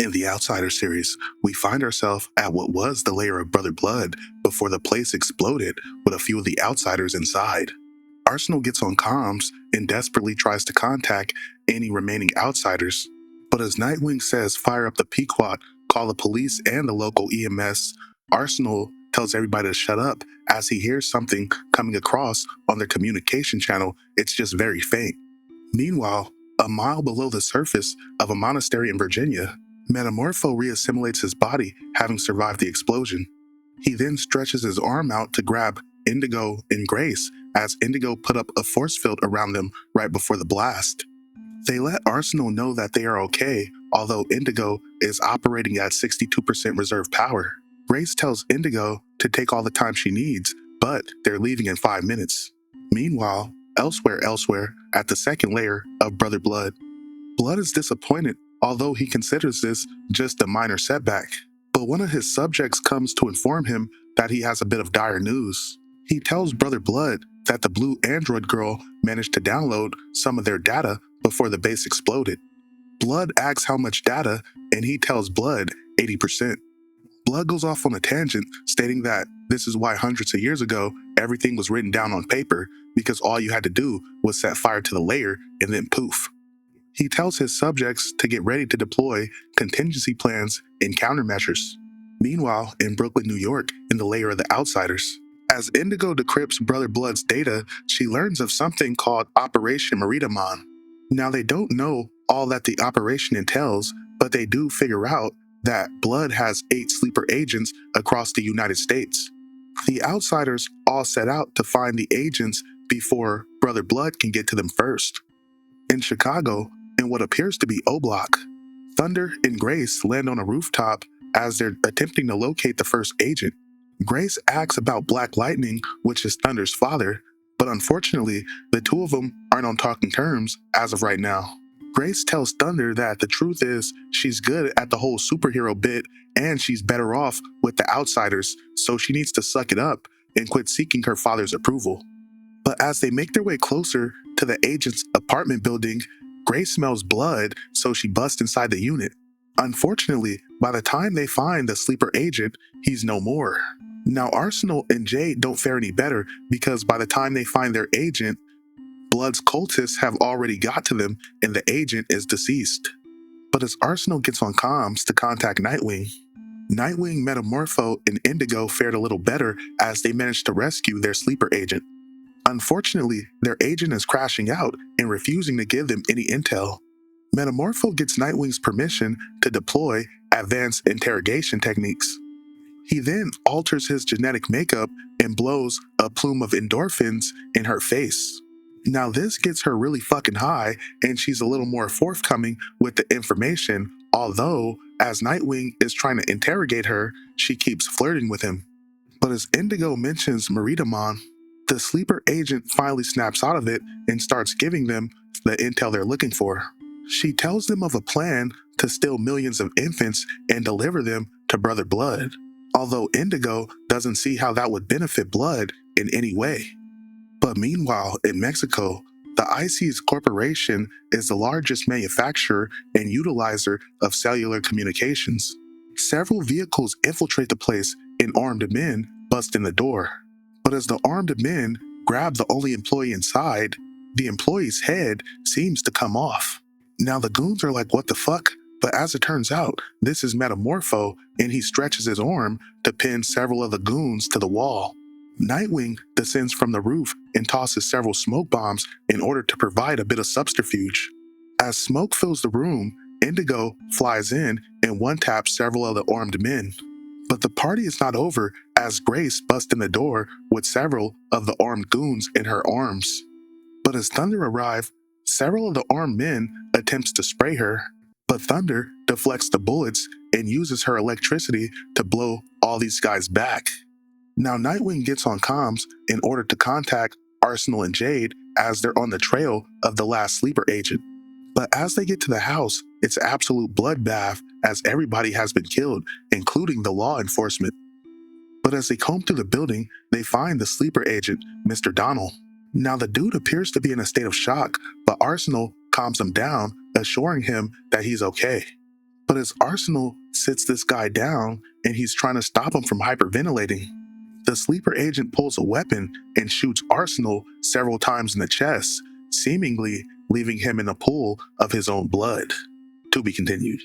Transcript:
In the Outsider series, we find ourselves at what was the lair of Brother Blood before the place exploded with a few of the Outsiders inside. Arsenal gets on comms and desperately tries to contact any remaining Outsiders, but as Nightwing says fire up the Pequot, call the police and the local EMS, Arsenal tells everybody to shut up as he hears something coming across on their communication channel. It's just very faint. Meanwhile, a mile below the surface of a monastery in Virginia, Metamorpho reassimilates his body, having survived the explosion. He then stretches his arm out to grab Indigo and Grace, as Indigo put up a force field around them right before the blast. They let Arsenal know that they are okay, although Indigo is operating at 62% reserve power. Grace tells Indigo to take all the time she needs, but they're leaving in 5 minutes. Meanwhile, elsewhere, at the second layer of Brother Blood, Blood is disappointed, although he considers this just a minor setback. But one of his subjects comes to inform him that he has a bit of dire news. He tells Brother Blood that the blue android girl managed to download some of their data before the base exploded. Blood asks how much data, and he tells Blood 80%. Blood goes off on a tangent, stating that this is why hundreds of years ago everything was written down on paper, because all you had to do was set fire to the layer and then poof. He tells his subjects to get ready to deploy contingency plans and countermeasures. Meanwhile, in Brooklyn, New York, in the layer of the Outsiders, as Indigo decrypts Brother Blood's data, she learns of something called Operation Meridamon. Now, they don't know all that the operation entails, but they do figure out that Blood has 8 sleeper agents across the United States. The Outsiders all set out to find the agents before Brother Blood can get to them first. In Chicago, in what appears to be O Block, Thunder and Grace land on a rooftop as they're attempting to locate the first agent. Grace asks about Black Lightning, which is Thunder's father, but unfortunately, the two of them aren't on talking terms as of right now. Grace tells Thunder that the truth is she's good at the whole superhero bit and she's better off with the Outsiders, so she needs to suck it up and quit seeking her father's approval. But as they make their way closer to the agent's apartment building, Grace smells blood, so she busts inside the unit. Unfortunately, by the time they find the sleeper agent, he's no more. Now, Arsenal and Jade don't fare any better because by the time they find their agent, Blood's cultists have already got to them and the agent is deceased. But as Arsenal gets on comms to contact Nightwing, Metamorpho, and Indigo fared a little better as they managed to rescue their sleeper agent. Unfortunately, their agent is crashing out and refusing to give them any intel. Metamorpho gets Nightwing's permission to deploy advanced interrogation techniques. He then alters his genetic makeup and blows a plume of endorphins in her face. Now this gets her really fucking high and she's a little more forthcoming with the information, although as Nightwing is trying to interrogate her, she keeps flirting with him. But as Indigo mentions Meridamon, the sleeper agent finally snaps out of it and starts giving them the intel they're looking for. She tells them of a plan to steal millions of infants and deliver them to Brother Blood, although Indigo doesn't see how that would benefit Blood in any way. But meanwhile, in Mexico, the IC's corporation is the largest manufacturer and utilizer of cellular communications. Several vehicles infiltrate the place and armed men bust in the door. But as the armed men grab the only employee inside, the employee's head seems to come off. Now the goons are like, what the fuck? But as it turns out, this is Metamorpho and he stretches his arm to pin several of the goons to the wall. Nightwing descends from the roof and tosses several smoke bombs in order to provide a bit of subterfuge. As smoke fills the room, Indigo flies in and one-taps several of the armed men. But the party is not over as Grace busts in the door with several of the armed goons in her arms. But as Thunder arrives, several of the armed men attempts to spray her, but Thunder deflects the bullets and uses her electricity to blow all these guys back. Now Nightwing gets on comms in order to contact Arsenal and Jade as they're on the trail of the last sleeper agent. But as they get to the house, it's an absolute bloodbath as everybody has been killed, including the law enforcement. But as they comb through the building, they find the sleeper agent, Mr. Donnell. Now the dude appears to be in a state of shock, but Arsenal calms him down, assuring him that he's okay. But as Arsenal sits this guy down and he's trying to stop him from hyperventilating, the sleeper agent pulls a weapon and shoots Arsenal several times in the chest, seemingly leaving him in a pool of his own blood. To be continued.